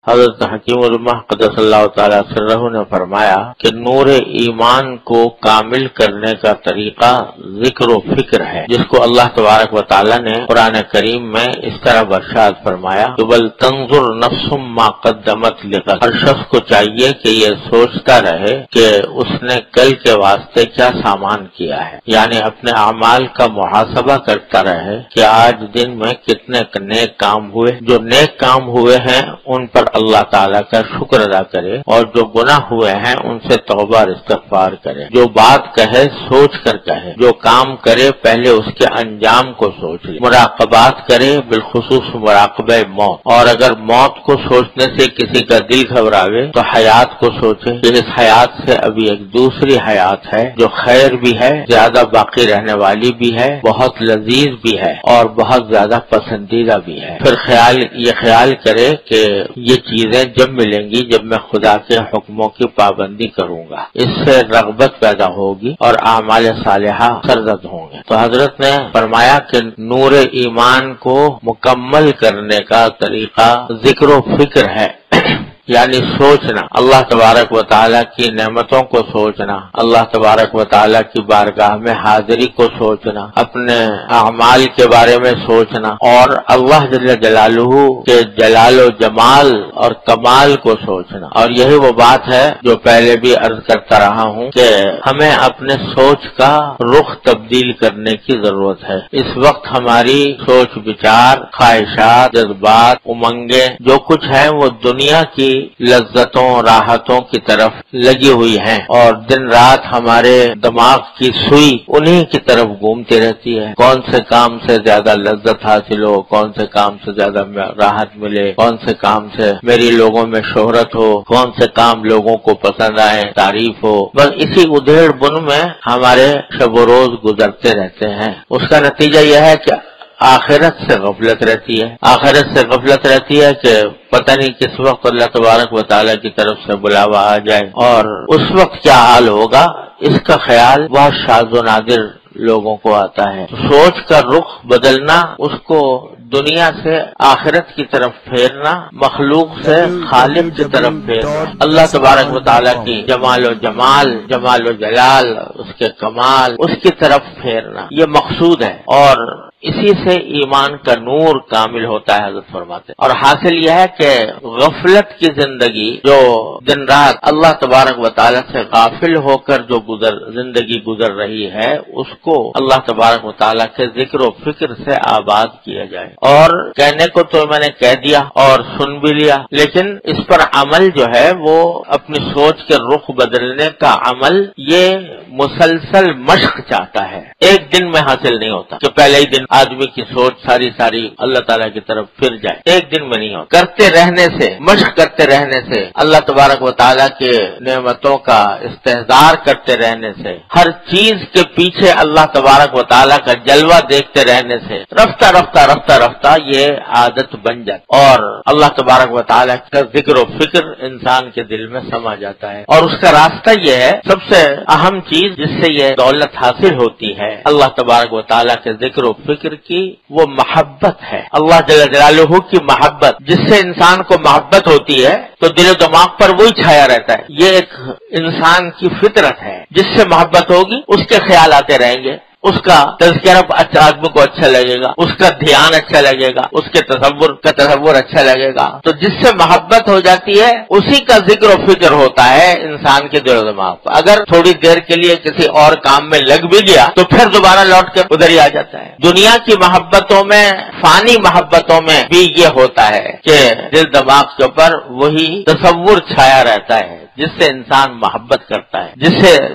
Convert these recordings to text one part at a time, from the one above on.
حضرت حکیم الامہ قدس اللہ تعالی سرہ نے فرمایا کہ نور ایمان کو کامل کرنے کا طریقہ ذکر و فکر ہے، جس کو اللہ تبارک و تعالی نے قرآن کریم میں اس طرح ارشاد فرمایا کہ بل تنظر نفس ما قدمت لغد، ہر شخص کو چاہیے کہ یہ سوچتا رہے کہ اس نے کل کے واسطے کیا سامان کیا ہے، یعنی اپنے اعمال کا محاسبہ کرتا رہے کہ آج دن میں کتنے نیک کام ہوئے، جو نیک کام ہوئے ہیں ان پر اللہ تعالیٰ کا شکر ادا کرے، اور جو گناہ ہوئے ہیں ان سے توبہ اور استغفار کرے، جو بات کہے سوچ کر کہے، جو کام کرے پہلے اس کے انجام کو سوچ لے، مراقبات کرے بالخصوص مراقبہ موت، اور اگر موت کو سوچنے سے کسی کا دل گھبراوے تو حیات کو سوچے کہ اس حیات سے ابھی ایک دوسری حیات ہے جو خیر بھی ہے، زیادہ باقی رہنے والی بھی ہے، بہت لذیذ بھی ہے اور بہت زیادہ پسندیدہ بھی ہے۔ پھر یہ خیال کرے کہ یہ چیزیں جب ملیں گی جب میں خدا کے حکموں کی پابندی کروں گا، اس سے رغبت پیدا ہوگی اور اعمال صالحہ سرزد ہوں گے۔ تو حضرت نے فرمایا کہ نور ایمان کو مکمل کرنے کا طریقہ ذکر و فکر ہے، یعنی سوچنا، اللہ تبارک و تعالیٰ کی نعمتوں کو سوچنا، اللہ تبارک و تعالیٰ کی بارگاہ میں حاضری کو سوچنا، اپنے اعمال کے بارے میں سوچنا، اور اللہ جل جلالہ کے جلال و جمال اور کمال کو سوچنا۔ اور یہی وہ بات ہے جو پہلے بھی عرض کرتا رہا ہوں کہ ہمیں اپنے سوچ کا رخ تبدیل کرنے کی ضرورت ہے۔ اس وقت ہماری سوچ بچار، خواہشات، جذبات، امنگیں جو کچھ ہیں وہ دنیا کی لذتوں راحتوں کی طرف لگی ہوئی ہیں، اور دن رات ہمارے دماغ کی سوئی انہی کی طرف گھومتی رہتی ہے، کون سے کام سے زیادہ لذت حاصل ہو، کون سے کام سے زیادہ راحت ملے، کون سے کام سے میری لوگوں میں شہرت ہو، کون سے کام لوگوں کو پسند آئے، تعریف ہو، بس اسی ادھیڑ بن میں ہمارے شب و روز گزرتے رہتے ہیں۔ اس کا نتیجہ یہ ہے کہ آخرت سے غفلت رہتی ہے، آخرت سے غفلت رہتی ہے کہ پتہ نہیں کس وقت اللہ تبارک و تعالیٰ کی طرف سے بلاوا آ جائے، اور اس وقت کیا حال ہوگا اس کا خیال بہت شاذ و نادر لوگوں کو آتا ہے۔ سوچ کا رخ بدلنا، اس کو دنیا سے آخرت کی طرف پھیرنا، مخلوق سے خالق کی طرف پھیرنا، اللہ تبارک و تعالیٰ کی جمال و جمال، جمال و جلال، اس کے کمال، اس کی طرف پھیرنا، یہ مقصود ہے، اور اسی سے ایمان کا نور کامل ہوتا ہے حضرت فرماتے ہیں۔ اور حاصل یہ ہے کہ غفلت کی زندگی جو دن رات اللہ تبارک و تعالیٰ سے غافل ہو کر جو زندگی گزر رہی ہے، اس کو اللہ تبارک و تعالیٰ کے ذکر و فکر سے آباد کیا جائے۔ اور کہنے کو تو میں نے کہہ دیا اور سن بھی لیا، لیکن اس پر عمل جو ہے وہ اپنی سوچ کے رخ بدلنے کا عمل یہ مسلسل مشق چاہتا ہے، ایک دن میں حاصل نہیں ہوتا کہ پہلے ہی دن آدمی کی سوچ ساری اللہ تعالیٰ کی طرف پھر جائے، ایک دن میں نہیں ہوتا۔ کرتے رہنے سے، مشق کرتے رہنے سے، اللہ تبارک و تعالیٰ کے نعمتوں کا استحضار کرتے رہنے سے، ہر چیز کے پیچھے اللہ تبارک و تعالیٰ کا جلوہ دیکھتے رہنے سے رفتہ رفتہ یہ عادت بن جاتی، اور اللہ تبارک و تعالیٰ کا ذکر و فکر انسان کے دل میں سما جاتا ہے۔ اور اس کا راستہ یہ ہے، سب سے اہم چیز جس سے یہ دولت حاصل ہوتی ہے اللہ تبارک و تعالیٰ کے ذکر و فکر کی، وہ محبت ہے، اللہ جل جلالہ کی محبت۔ جس سے انسان کو محبت ہوتی ہے تو دل و دماغ پر وہی چھایا رہتا ہے، یہ ایک انسان کی فطرت ہے۔ جس سے محبت ہوگی اس کے خیال آتے رہیں گے، اس کا تذکرہ آدمی کو اچھا لگے گا، اس کا دھیان اچھا لگے گا، اس کے تصور اچھا لگے گا۔ تو جس سے محبت ہو جاتی ہے اسی کا ذکر و فکر ہوتا ہے انسان کے دل و دماغ پر۔ اگر تھوڑی دیر کے لیے کسی اور کام میں لگ بھی گیا تو پھر دوبارہ لوٹ کے ادھر ہی آ جاتا ہے۔ دنیا کی محبتوں میں، فانی محبتوں میں بھی یہ ہوتا ہے کہ دل دماغ کے اوپر وہی تصور چھایا رہتا ہے جس سے انسان محبت کرتا ہے،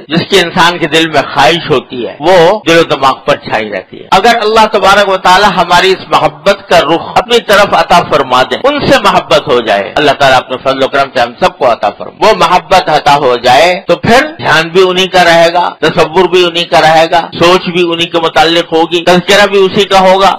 جس کی انسان کے دل میں خواہش ہوتی ہے وہ دل و دماغ پر چھائی رہتی ہے۔ اگر اللہ تبارک و تعالی ہماری اس محبت کا رخ اپنی طرف عطا فرما دے، ان سے محبت ہو جائے، اللہ تعالیٰ اپنے فضل و کرم سے ہم سب کو عطا فرما، وہ محبت عطا ہو جائے تو پھر دھیان بھی انہی کا رہے گا، تصور بھی انہی کا رہے گا، سوچ بھی انہی کے متعلق ہوگی، تذکرہ بھی اسی کا ہوگا۔